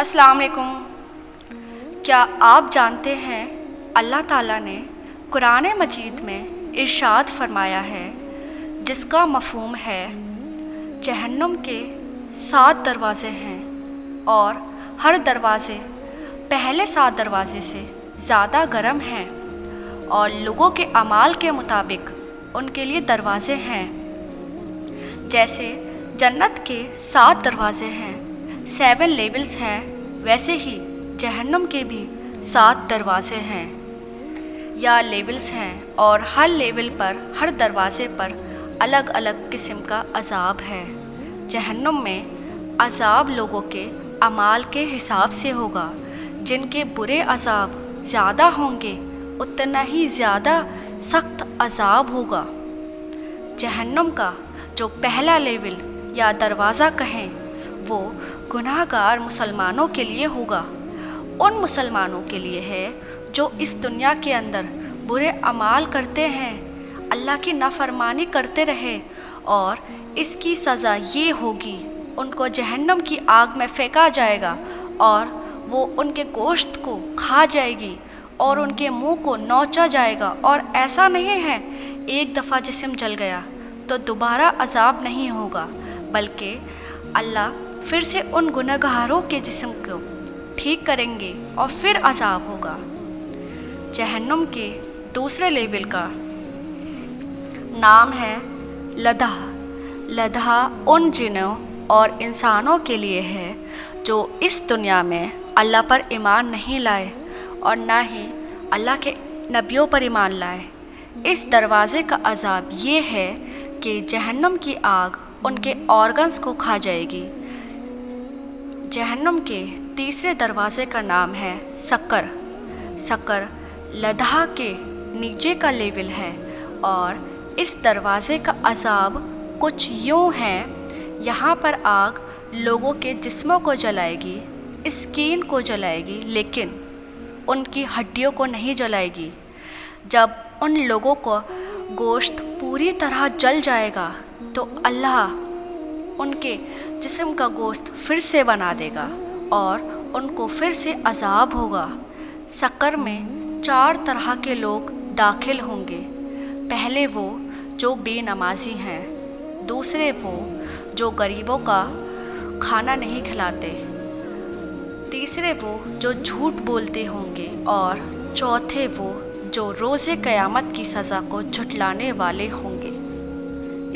अस्सलाम वालेकुम। क्या आप जानते हैं अल्लाह ताला ने कुरान मजीद में इरशाद फरमाया है जिसका मफ़हूम है जहन्नुम के 7 दरवाज़े हैं और हर दरवाज़े पहले 7 दरवाज़े से ज़्यादा गर्म हैं और लोगों के अमाल के मुताबिक उनके लिए दरवाज़े हैं। जैसे जन्नत के 7 दरवाज़े हैं, 7 लेवल्स हैं, वैसे ही जहन्नुम के भी 7 दरवाज़े हैं या लेवल्स हैं और हर लेवल पर, हर दरवाज़े पर अलग अलग किस्म का अज़ाब है। जहन्नुम में अज़ाब लोगों के अमाल के हिसाब से होगा। जिनके बुरे अज़ाब ज़्यादा होंगे उतना ही ज़्यादा सख्त अज़ाब होगा। जहन्नुम का जो पहला लेवल या दरवाज़ा कहें वो गुनाहगार मुसलमानों के लिए होगा। उन मुसलमानों के लिए है जो इस दुनिया के अंदर बुरे अमाल करते हैं, अल्लाह की नाफरमानी करते रहे और इसकी सज़ा ये होगी, उनको जहन्नुम की आग में फेंका जाएगा और वो उनके गोश्त को खा जाएगी और उनके मुंह को नोचा जाएगा। और ऐसा नहीं है एक दफ़ा जिस्म जल गया तो दोबारा अज़ाब नहीं होगा, बल्कि अल्लाह फिर से उन गुनहगारों के जिस्म को ठीक करेंगे और फिर अज़ाब होगा। जहन्नुम के दूसरे लेवल का नाम है लधा। लधा उन जिन्नों और इंसानों के लिए है जो इस दुनिया में अल्लाह पर ईमान नहीं लाए और ना ही अल्लाह के नबियों पर ईमान लाए। इस दरवाज़े का अज़ाब ये है कि जहन्नुम की आग उनके ऑर्गन्स को खा जाएगी। जहन्नुम के तीसरे दरवाज़े का नाम है सकर। सकर लधा के नीचे का लेवल है और इस दरवाज़े का अज़ाब कुछ यूँ है। यहाँ पर आग लोगों के जिस्मों को जलाएगी, स्किन को जलाएगी, लेकिन उनकी हड्डियों को नहीं जलाएगी। जब उन लोगों को गोश्त पूरी तरह जल जाएगा तो अल्लाह उनके जिस्म का गोश्त फिर से बना देगा और उनको फिर से अज़ाब होगा। सकर में 4 तरह के लोग दाखिल होंगे। पहले वो जो बेनमाजी हैं, दूसरे वो जो गरीबों का खाना नहीं खिलाते, तीसरे वो जो झूठ बोलते होंगे और चौथे वो जो रोज़े क़यामत की सज़ा को झुठलाने वाले होंगे।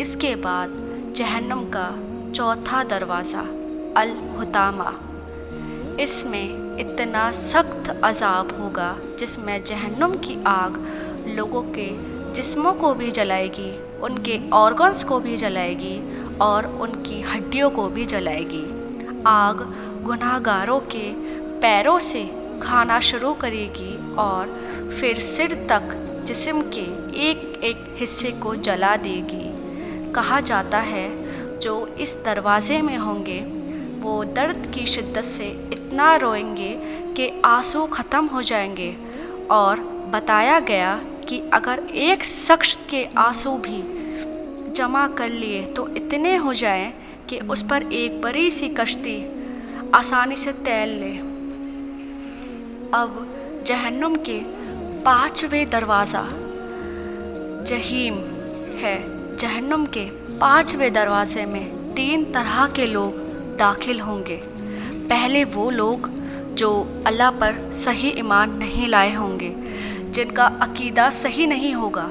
इसके बाद जहन्नुम का चौथा दरवाज़ा अल-हुतामा। इसमें इतना सख्त अज़ाब होगा जिसमें जहन्नुम की आग लोगों के जिस्मों को भी जलाएगी, उनके ऑर्गन्स को भी जलाएगी और उनकी हड्डियों को भी जलाएगी। आग गुनाहगारों के पैरों से खाना शुरू करेगी और फिर सिर तक जिस्म के एक एक हिस्से को जला देगी। कहा जाता है जो इस दरवाज़े में होंगे वो दर्द की शिद्दत से इतना रोएंगे कि आंसू ख़त्म हो जाएंगे और बताया गया कि अगर एक शख्स के आंसू भी जमा कर लिए तो इतने हो जाएं कि उस पर एक बड़ी सी कश्ती आसानी से तैर ले। अब जहन्नुम के 5वें दरवाज़ा जहीम है। जहन्नुम के 5वें दरवाज़े में 3 तरह के लोग दाखिल होंगे। पहले वो लोग जो अल्लाह पर सही ईमान नहीं लाए होंगे, जिनका अकीदा सही नहीं होगा।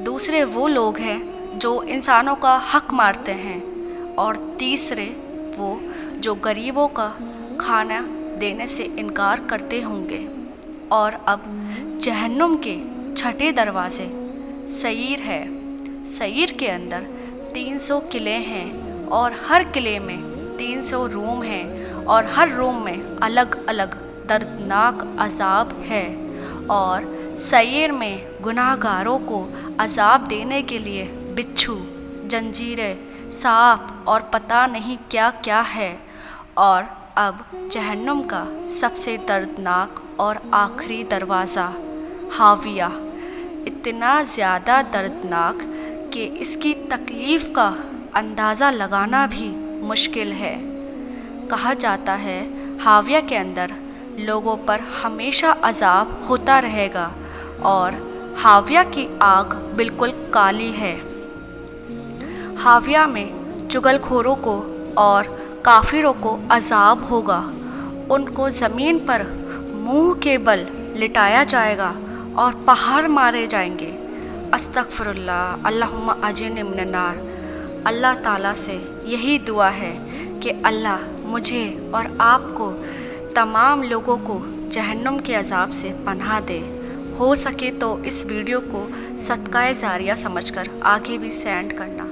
दूसरे वो लोग हैं जो इंसानों का हक मारते हैं और तीसरे वो जो गरीबों का खाना देने से इनकार करते होंगे। और अब जहन्नुम के 6ठे दरवाज़े सईर है। सईर के अंदर 300 किले हैं और हर किले में 300 रूम हैं और हर रूम में अलग अलग दर्दनाक अज़ाब है। और सईर में गुनाहगारों को अज़ाब देने के लिए बिच्छू, जंजीरें, सांप और पता नहीं क्या क्या है। और अब जहन्नुम का सबसे दर्दनाक और आखिरी दरवाज़ा हाविया, इतना ज़्यादा दर्दनाक कि इसकी तकलीफ़ का अंदाज़ा लगाना भी मुश्किल है। कहा जाता है हाविया के अंदर लोगों पर हमेशा अजाब होता रहेगा और हाविया की आग बिल्कुल काली है। हाविया में चुगलखोरों को और काफिरों को अजाब होगा। उनको ज़मीन पर मुंह के बल लिटाया जाएगा और पहाड़ मारे जाएंगे। अस्तगफिरुल्लाह अल्लाहुम्मा अजिरनी मिनन नार। अल्लाह ताला से यही दुआ है कि अल्लाह मुझे और आपको तमाम लोगों को जहन्नुम के अजाब से पनाह दे। हो सके तो इस वीडियो को सदका जारिया समझकर आगे भी सेंड करना।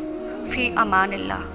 फ़ी अमानिल्लाह।